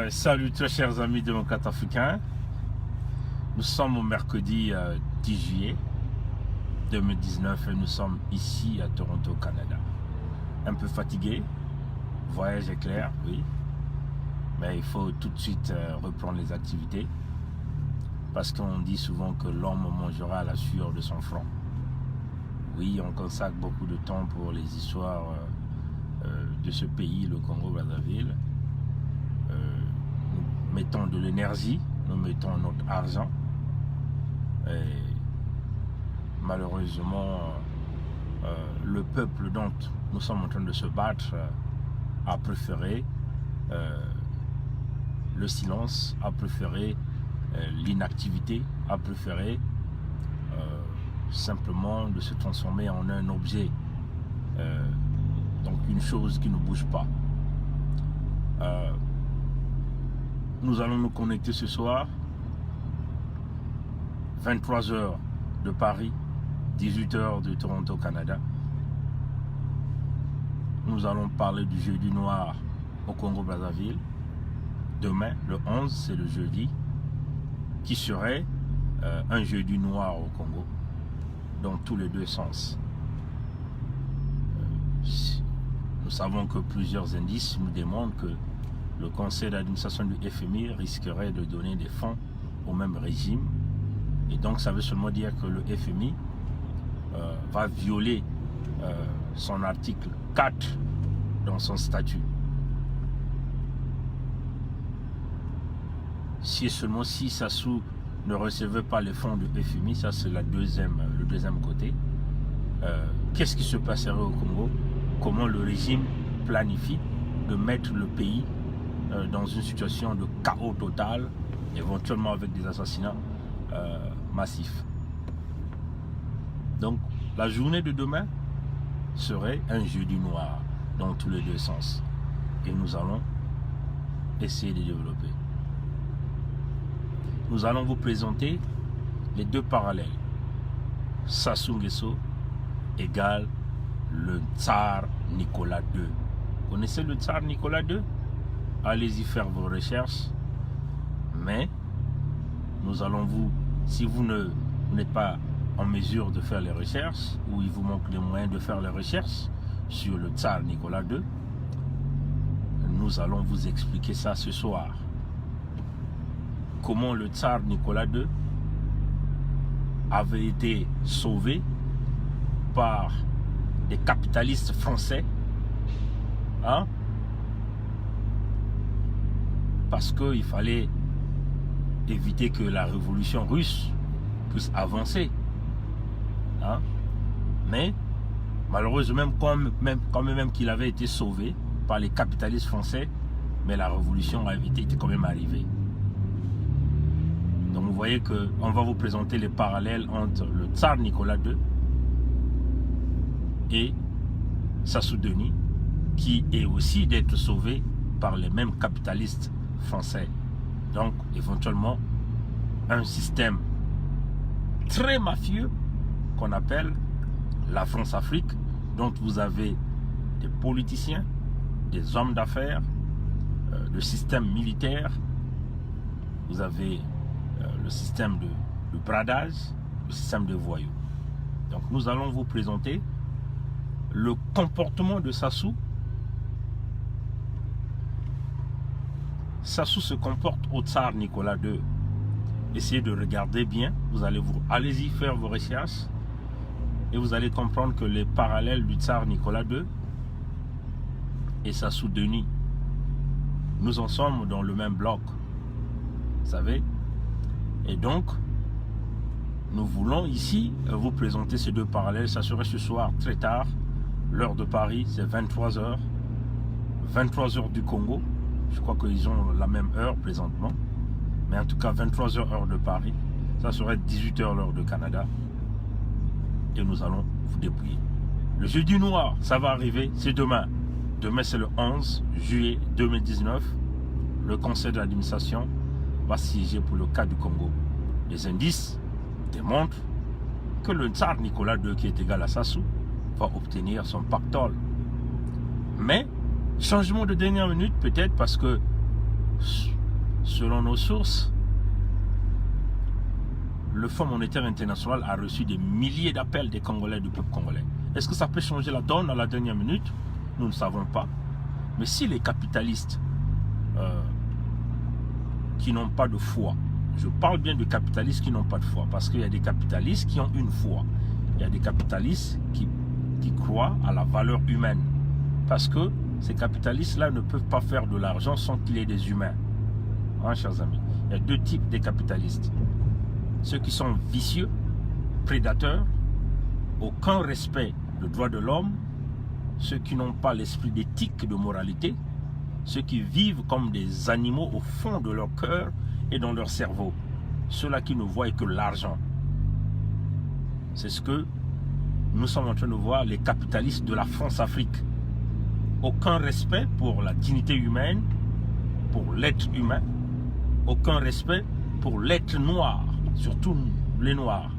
Salut très chers amis démocrates africains. Nous sommes au mercredi 10 juillet 2019 et nous sommes ici à Toronto, Canada. Un peu fatigué, voyage est clair, oui, mais il faut tout de suite reprendre les activités parce qu'on dit souvent que l'homme mangera la sueur de son front. Oui, on consacre beaucoup de temps pour les histoires de ce pays, le Congo-Brazzaville. Nous mettons de l'énergie, nous mettons notre argent. Et malheureusement, le peuple dont nous sommes en train de se battre a préféré le silence, a préféré l'inactivité, a préféré simplement de se transformer en un objet, donc une chose qui ne bouge pas. Nous allons nous connecter ce soir, 23h de Paris, 18h de Toronto, Canada. Nous allons parler du jeudi noir au Congo-Brazzaville. Demain, le 11, c'est le jeudi, qui serait un jeudi noir au Congo, dans tous les deux sens. Nous savons que plusieurs indices nous démontrent que le conseil d'administration du FMI risquerait de donner des fonds au même régime. Et donc ça veut seulement dire que le FMI va violer son article 4 dans son statut. Si et seulement si Sassou ne recevait pas les fonds du FMI, ça c'est le deuxième côté. Qu'est-ce qui se passerait au Congo? Comment le régime planifie de mettre le pays dans une situation de chaos total, éventuellement avec des assassinats massifs. Donc la journée de demain serait un jeudi noir dans tous les deux sens. Et nous allons essayer de développer. Nous allons vous présenter les deux parallèles. Sassou Nguesso égale le tsar Nicolas II. Vous connaissez le tsar Nicolas II? Allez-y faire vos recherches. Mais nous allons vous, si vous n'êtes pas en mesure de faire les recherches, ou il vous manque les moyens de faire les recherches sur le tsar Nicolas II, nous allons vous expliquer ça ce soir. Comment le tsar Nicolas II avait été sauvé par des capitalistes français, hein? Parce qu'il fallait éviter que la révolution russe puisse avancer, hein? Mais malheureusement, quand même qu'il avait été sauvé par les capitalistes français, mais la révolution était quand même arrivée. Donc vous voyez qu'on va vous présenter les parallèles entre le tsar Nicolas II et Sassou Nguesso, qui est aussi d'être sauvé par les mêmes capitalistes français. Donc éventuellement un système très mafieux qu'on appelle la France-Afrique, dont vous avez des politiciens, des hommes d'affaires, le système militaire, vous avez le système de bradage, le système de voyous. Donc nous allons vous présenter le comportement de Sassou. Sassou se comporte au tsar Nicolas II. Essayez de regarder bien, allez-y faire vos recherches et vous allez comprendre que les parallèles du tsar Nicolas II et Sassou Nguesso, nous en sommes dans le même bloc, vous savez. Et donc, nous voulons ici vous présenter ces deux parallèles. Ça serait ce soir très tard, l'heure de Paris, c'est 23h, 23h du Congo. Je crois qu'ils ont la même heure présentement. Mais en tout cas, 23h heure de Paris. Ça serait 18h l'heure de Canada. Et nous allons vous dépouiller. Le jeudi noir, ça va arriver, c'est demain. Demain, c'est le 11 juillet 2019. Le conseil de l'administration va siéger pour le cas du Congo. Les indices démontrent que le tsar Nicolas II, qui est égal à Sassou, va obtenir son pactole. Mais, changement de dernière minute, peut-être parce que selon nos sources, le Fonds monétaire international a reçu des milliers d'appels des Congolais, du peuple congolais. Est-ce que ça peut changer la donne à la dernière minute? Nous ne savons pas. Mais si les capitalistes qui n'ont pas de foi, je parle bien de capitalistes qui n'ont pas de foi, parce qu'il y a des capitalistes qui ont une foi. Il y a des capitalistes qui croient à la valeur humaine. Parce que ces capitalistes-là ne peuvent pas faire de l'argent sans qu'il y ait des humains. Hein, chers amis? Il y a deux types de capitalistes. Ceux qui sont vicieux, prédateurs, aucun respect des droits de l'homme, ceux qui n'ont pas l'esprit d'éthique et de moralité, ceux qui vivent comme des animaux au fond de leur cœur et dans leur cerveau, ceux-là qui ne voient que l'argent. C'est ce que nous sommes en train de voir les capitalistes de la France-Afrique. Aucun respect pour la dignité humaine, pour l'être humain, aucun respect pour l'être noir, surtout les noirs.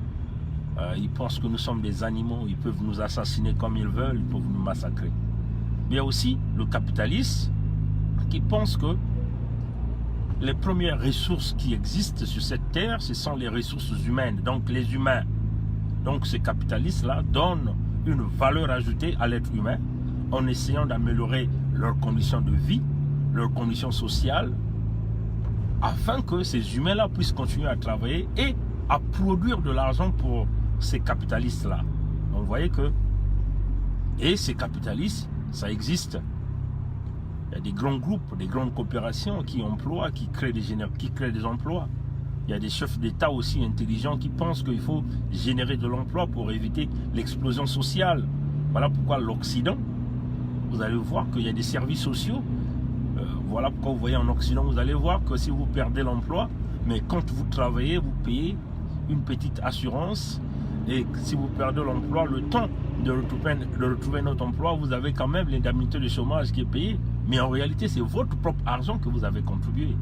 Ils pensent que nous sommes des animaux, ils peuvent nous assassiner comme ils veulent, ils peuvent nous massacrer. Mais il y a aussi le capitaliste qui pense que les premières ressources qui existent sur cette terre, ce sont les ressources humaines, donc les humains. Donc ces capitalistes-là donnent une valeur ajoutée à l'être humain en essayant d'améliorer leurs conditions de vie, leurs conditions sociales, afin que ces humains-là puissent continuer à travailler et à produire de l'argent pour ces capitalistes-là. Donc vous voyez que, et ces capitalistes, ça existe. Il y a des grands groupes, des grandes coopérations qui emploient, qui créent des emplois. Il y a des chefs d'État aussi intelligents qui pensent qu'il faut générer de l'emploi pour éviter l'explosion sociale. Voilà pourquoi l'Occident, vous allez voir qu'il y a des services sociaux. Voilà pourquoi vous voyez en Occident, vous allez voir que si vous perdez l'emploi, mais quand vous travaillez, vous payez une petite assurance. Et si vous perdez l'emploi, le temps de retrouver notre emploi, vous avez quand même l'indemnité de chômage qui est payée. Mais en réalité, c'est votre propre argent que vous avez contribué.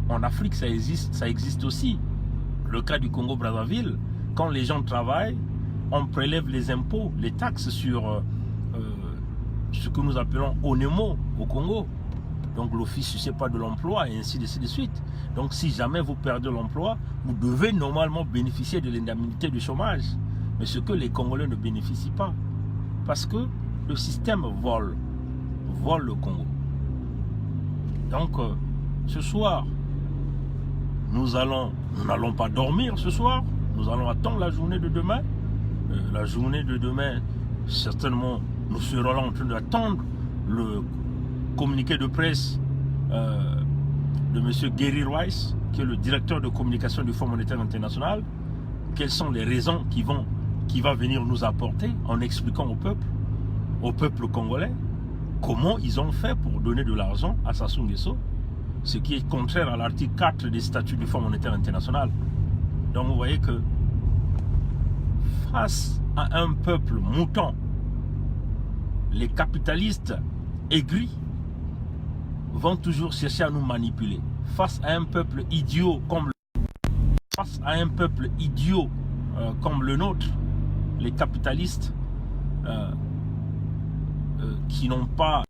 En Afrique, ça existe aussi. Le cas du Congo-Brazzaville, quand les gens travaillent, on prélève les impôts, les taxes sur ce que nous appelons ONEMO au Congo. Donc l'office, je ne sais pas, de l'emploi et ainsi de suite. Donc si jamais vous perdez l'emploi, vous devez normalement bénéficier de l'indemnité de chômage. Mais ce que les Congolais ne bénéficient pas. Parce que le système vole le Congo. Donc ce soir, nous n'allons pas dormir ce soir. Nous allons attendre la journée de demain. La journée de demain, certainement, nous serons là en train d'attendre le communiqué de presse de M. Gary Rice, qui est le directeur de communication du Fonds monétaire international. Quelles sont les raisons qu'il va venir nous apporter en expliquant au peuple congolais, comment ils ont fait pour donner de l'argent à Sassou Nguesso, ce qui est contraire à l'article 4 des statuts du Fonds monétaire international. Donc vous voyez que face à un peuple mouton, les capitalistes aigris vont toujours chercher à nous manipuler. Face à un peuple idiot comme le nôtre, les capitalistes qui n'ont pas...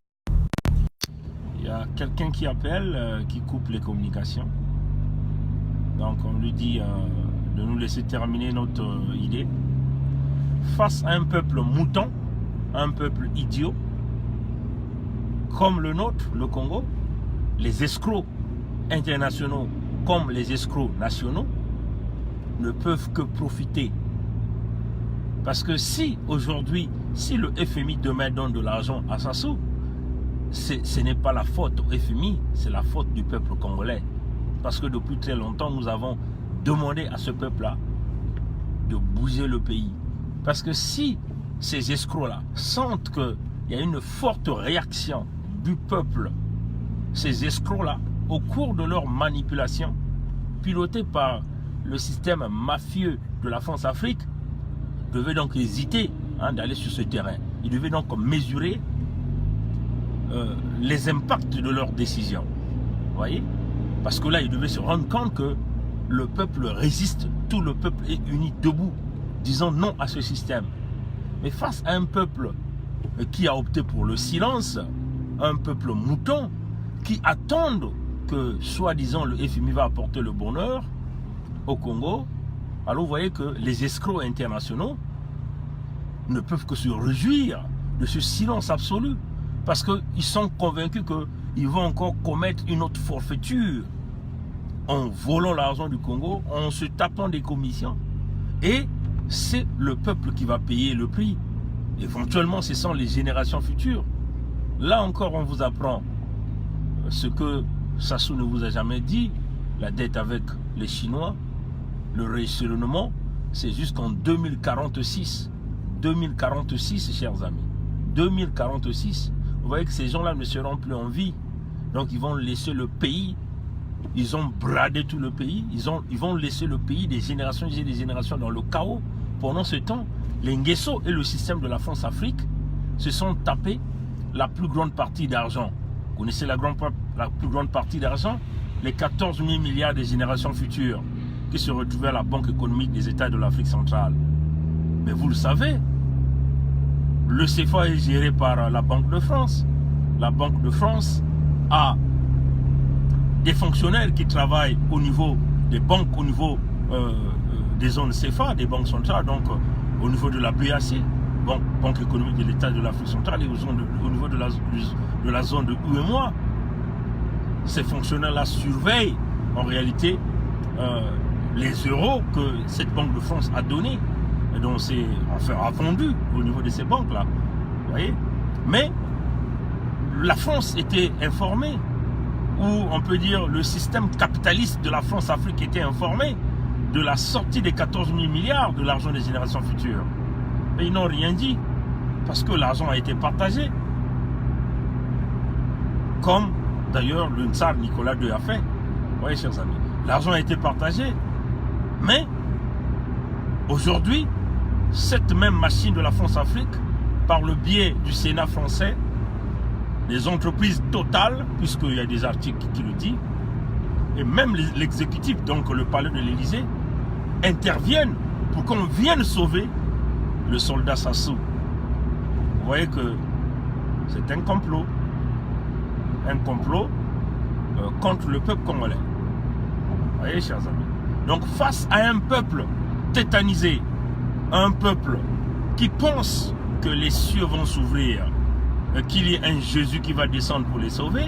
Il y a quelqu'un qui appelle, qui coupe les communications. Donc on lui dit de nous laisser terminer notre idée. Face à un peuple mouton, un peuple idiot, comme le nôtre, le Congo, les escrocs internationaux comme les escrocs nationaux ne peuvent que profiter. Parce que si aujourd'hui, si le FMI demain donne de l'argent à Sassou, ce n'est pas la faute au FMI, c'est la faute du peuple congolais. Parce que depuis très longtemps, nous avons demandé à ce peuple-là de bouger le pays. Parce que si ces escrocs-là sentent qu'il y a une forte réaction du peuple, ces escrocs-là, au cours de leur manipulation, pilotée par le système mafieux de la France-Afrique, devaient donc hésiter d'aller sur ce terrain. Ils devaient donc mesurer les impacts de leurs décisions. Vous voyez? Parce que là, ils devaient se rendre compte que le peuple résiste, tout le peuple est uni debout, disant non à ce système. Mais face à un peuple qui a opté pour le silence, un peuple mouton, qui attendent que soi-disant le FMI va apporter le bonheur au Congo, alors vous voyez que les escrocs internationaux ne peuvent que se réjouir de ce silence absolu, parce qu'ils sont convaincus qu'ils vont encore commettre une autre forfaiture en volant l'argent du Congo, en se tapant des commissions. Et c'est le peuple qui va payer le prix. Éventuellement, ce sont les générations futures. Là encore, on vous apprend ce que Sassou ne vous a jamais dit, la dette avec les Chinois, le rééchelonnement, c'est jusqu'en 2046. 2046, chers amis. 2046. Vous voyez que ces gens-là ne seront plus en vie. Donc, ils vont laisser le pays. Ils ont bradé tout le pays. Ils vont laisser le pays des générations et des générations dans le chaos. Pendant ce temps, les Nguesso et le système de la France-Afrique se sont tapés la plus grande partie d'argent. Vous connaissez la plus grande partie d'argent? Les 14 000 milliards des générations futures qui se retrouvaient à la Banque économique des États de l'Afrique centrale. Mais vous le savez, le CFA est géré par la Banque de France. La Banque de France a des fonctionnaires qui travaillent au niveau des banques, au niveau des zones CFA, des banques centrales, donc au niveau de la BAC, Banque économique de l'État de l'Afrique centrale, et au niveau de la zone de UEMOA. Ces fonctionnaires-là surveillent en réalité les euros que cette Banque de France a donnés, et donc c'est enfin vendu au niveau de ces banques-là. Vous voyez? Mais la France était informée, ou on peut dire le système capitaliste de la France-Afrique était informé de la sortie des 14 000 milliards de l'argent des générations futures. Mais ils n'ont rien dit, parce que l'argent a été partagé. Comme d'ailleurs le tsar Nicolas II a fait. Vous voyez, chers amis, l'argent a été partagé. Mais aujourd'hui, cette même machine de la France-Afrique, par le biais du Sénat français, des entreprises totales, puisqu'il y a des articles qui le disent, et même l'exécutif, donc le palais de l'Élysée, interviennent pour qu'on vienne sauver le soldat Sassou. Vous voyez que c'est un complot contre le peuple congolais. Vous voyez, chers amis. Donc face à un peuple tétanisé, un peuple qui pense que les cieux vont s'ouvrir, qu'il y ait un Jésus qui va descendre pour les sauver,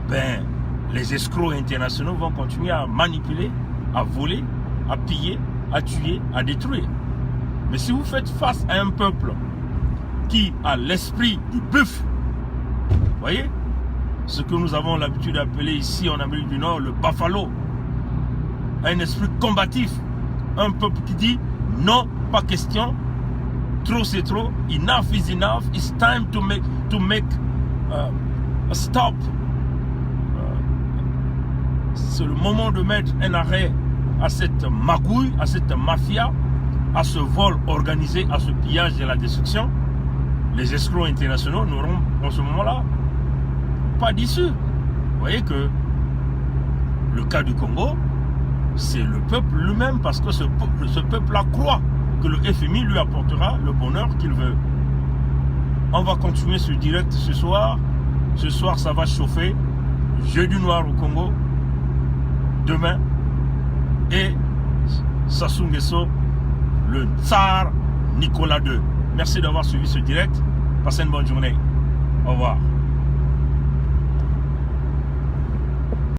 ben, les escrocs internationaux vont continuer à manipuler, à voler, à piller, à tuer, à détruire. Mais si vous faites face à un peuple qui a l'esprit du bœuf, vous voyez, ce que nous avons l'habitude d'appeler ici en Amérique du Nord le buffalo, un esprit combatif, un peuple qui dit non, pas question, trop c'est trop, enough is enough, it's time to make a stop. C'est le moment de mettre un arrêt à cette magouille, à cette mafia, à ce vol organisé, à ce pillage et à la destruction. Les escrocs internationaux n'auront en ce moment-là pas d'issue. Vous voyez que le cas du Congo, c'est le peuple lui-même, parce que ce peuple-là croit que le FMI lui apportera le bonheur qu'il veut. On va continuer ce direct ce soir. Ce soir, ça va chauffer. Jeudi noir au Congo. Demain. Et Sassou Nguesso, le tsar Nicolas II. Merci d'avoir suivi ce direct. Passez une bonne journée. Au revoir.